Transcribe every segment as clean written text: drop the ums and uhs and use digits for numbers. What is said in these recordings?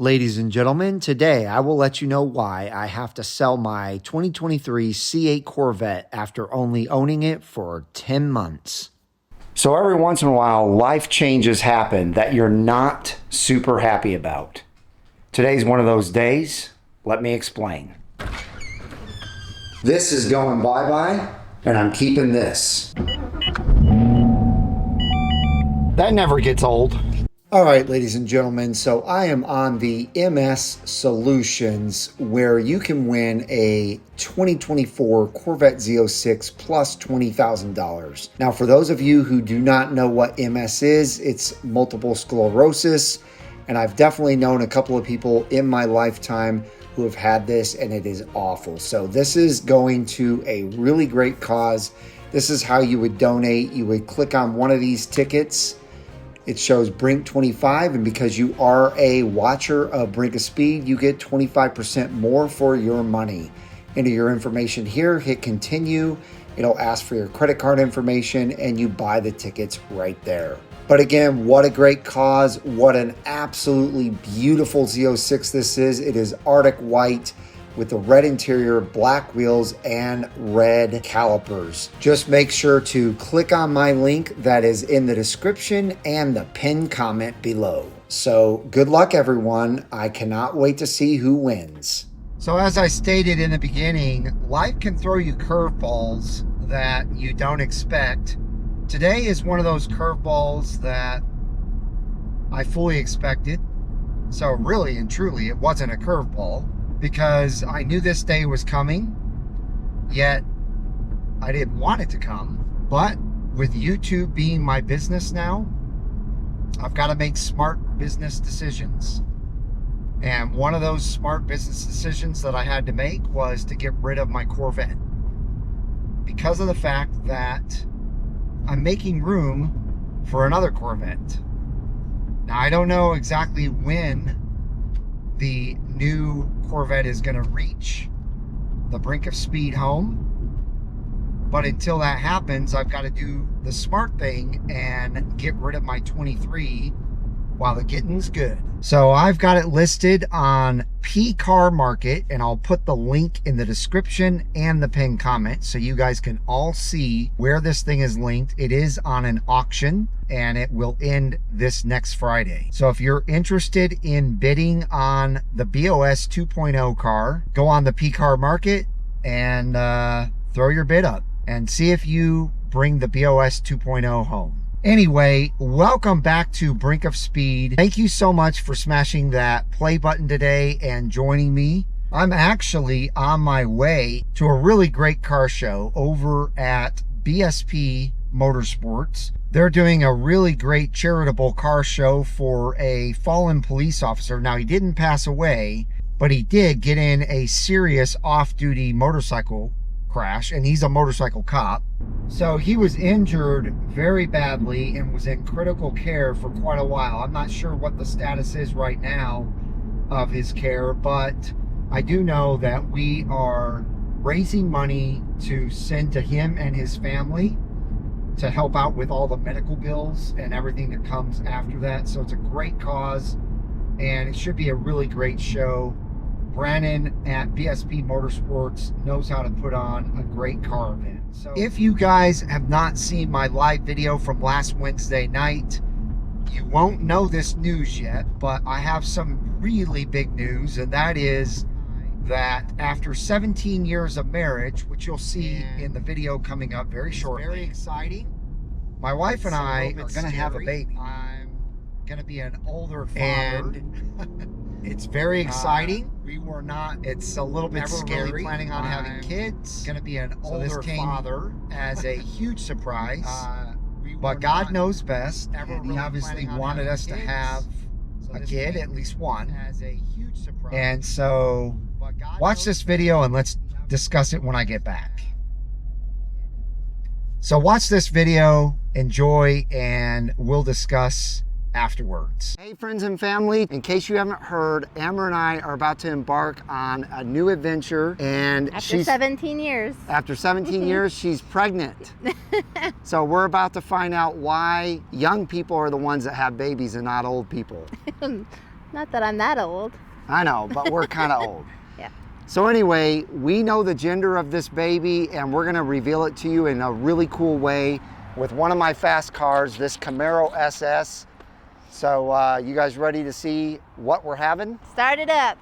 Ladies and gentlemen, today I will let you know why I have to sell my 2023 C8 Corvette after only owning it for 10 months. So every once in a while, life changes happen that you're not super happy about. Today's one of those days. Let me explain. This is going bye-bye, and I'm keeping this. That never gets old. All right, ladies and gentlemen, so I am on the MS Solutions where you can win a 2024 Corvette Z06 plus $20,000. Now, for those of you who do not know what MS is, it's multiple sclerosis, and I've definitely known a couple of people in my lifetime who have had this, and it is awful. So this is going to a really great cause. This is how you would donate. You would click on one of these tickets. It shows Brink 25, and because you are a watcher of Brink of Speed, you get 25% more for your money. Enter your information here, hit continue. It'll ask for your credit card information, and you buy the tickets right there. But again, what a great cause. What an absolutely beautiful Z06 this is. It is Arctic white with the red interior, black wheels, and red calipers. Just make sure to click on my link that is in the description and the pinned comment below. So good luck, everyone. I cannot wait to see who wins. So as I stated in the beginning, life can throw you curveballs that you don't expect. Today is one of those curveballs that I fully expected. So really and truly, it wasn't a curveball, because I knew this day was coming, yet I didn't want it to come. But with YouTube being my business now, I've got to make smart business decisions. And one of those smart business decisions that I had to make was to get rid of my Corvette, because of the fact that I'm making room for another Corvette. Now, I don't know exactly when the new Corvette is going to reach the Brink of Speed home, but until that happens, I've got to do the smart thing and get rid of my 23 while the getting's good. So I've got it listed on Car Market, and I'll put the link in the description and the pinned comment so you guys can all see where this thing is linked. It is on an auction, and it will end this next Friday. So if you're interested in bidding on the BOS 2.0 car, go on the Car Market and throw your bid up and see if you bring the BOS 2.0 home. Anyway, welcome back to Brink of Speed. Thank you so much for smashing that play button today and joining me. I'm actually on my way to a really great car show over at BSP Motorsports. They're doing a really great charitable car show for a fallen police officer. Now, he didn't pass away, but he did get in a serious off-duty motorcycle crash, and he's a motorcycle cop. So he was injured very badly and was in critical care for quite a while. I'm not sure what the status is right now of his care, but I do know that we are raising money to send to him and his family to help out with all the medical bills and everything that comes after that. So it's a great cause, and it should be a really great show. Brandon at BSP Motorsports knows how to put on a great car event. So if you guys have not seen my live video from last Wednesday night, you won't know this news yet, but I have some really big news, and that is that after 17 years of marriage, which you'll see in the video coming up very shortly, very exciting, my wife and I are going to have a baby. I'm going to be an older father. And it's very exciting. We were not. It's a little bit scary. Really planning on having kids. Going to be an older father as a huge surprise. But God knows best. And He obviously wanted us to have a kid, at least one. As a huge surprise. And so, watch this video and let's discuss it when I get back. So watch this video, enjoy, and we'll discuss afterwards. Hey friends and family, in case you haven't heard, Amber and I are about to embark on a new adventure, and after 17 years. After 17 years, she's pregnant. So we're about to find out why young people are the ones that have babies and not old people. Not that I'm that old. I know, but we're kind of old. Yeah. So anyway, we know the gender of this baby, and we're gonna reveal it to you in a really cool way with one of my fast cars, this Camaro SS. So you guys ready to see what we're having? Start it up.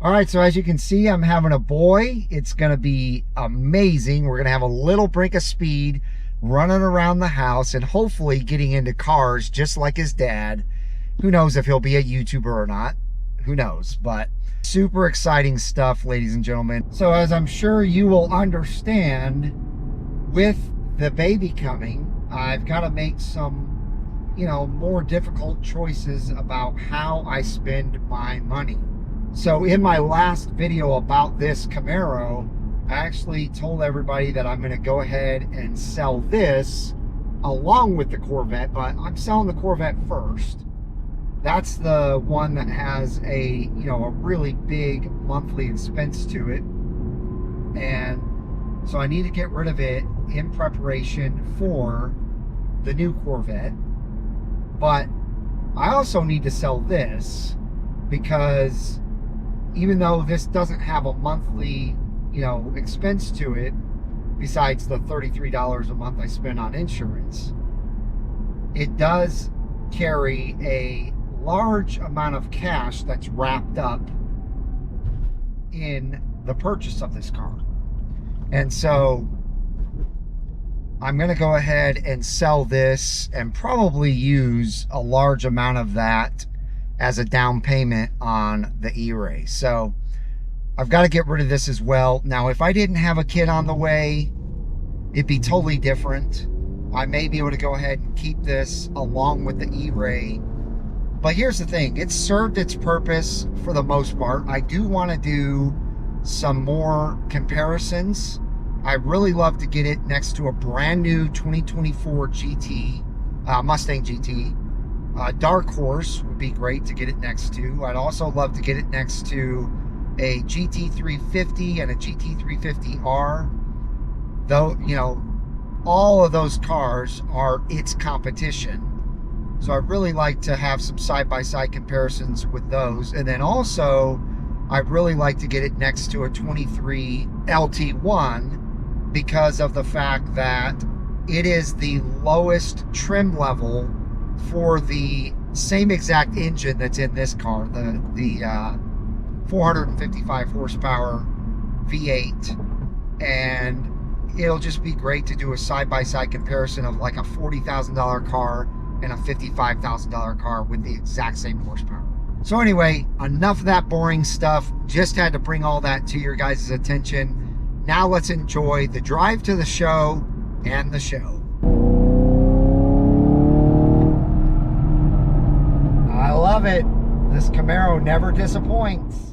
All right, so as you can see, I'm having a boy. It's gonna be amazing. We're gonna have a little brink of speed running around the house and hopefully getting into cars just like his dad. Who knows if he'll be a YouTuber or not? Who knows? But super exciting stuff, ladies and gentlemen. So as I'm sure you will understand, with the baby coming, I've got to make some, more difficult choices about how I spend my money. So in my last video about this Camaro, I actually told everybody that I'm going to go ahead and sell this along with the Corvette, but I'm selling the Corvette first. That's the one that has a really big monthly expense to it. And so I need to get rid of it in preparation for the new Corvette. But I also need to sell this because even though this doesn't have a monthly expense to it, besides the $33 a month I spend on insurance, it does carry a large amount of cash that's wrapped up in the purchase of this car. And so I'm going to go ahead and sell this and probably use a large amount of that as a down payment on the E-Ray. So I've got to get rid of this as well. Now, if I didn't have a kid on the way, it'd be totally different. I may be able to go ahead and keep this along with the E-Ray. But here's the thing, it's served its purpose for the most part. I do want to do some more comparisons. I really love to get it next to a brand new 2024 GT, Mustang GT. Dark Horse would be great to get it next to. I'd also love to get it next to a GT350 and a GT350R. Though, all of those cars are its competition. So I'd really like to have some side-by-side comparisons with those. And then also, I'd really like to get it next to a 23 LT1 because of the fact that it is the lowest trim level for the same exact engine that's in this car, the 455 horsepower V8. And it'll just be great to do a side-by-side comparison of like a $40,000 car and a $55,000 car with the exact same horsepower. So anyway, enough of that boring stuff. Just had to bring all that to your guys' attention. Now let's enjoy the drive to the show and the show. I love it. This Camaro never disappoints.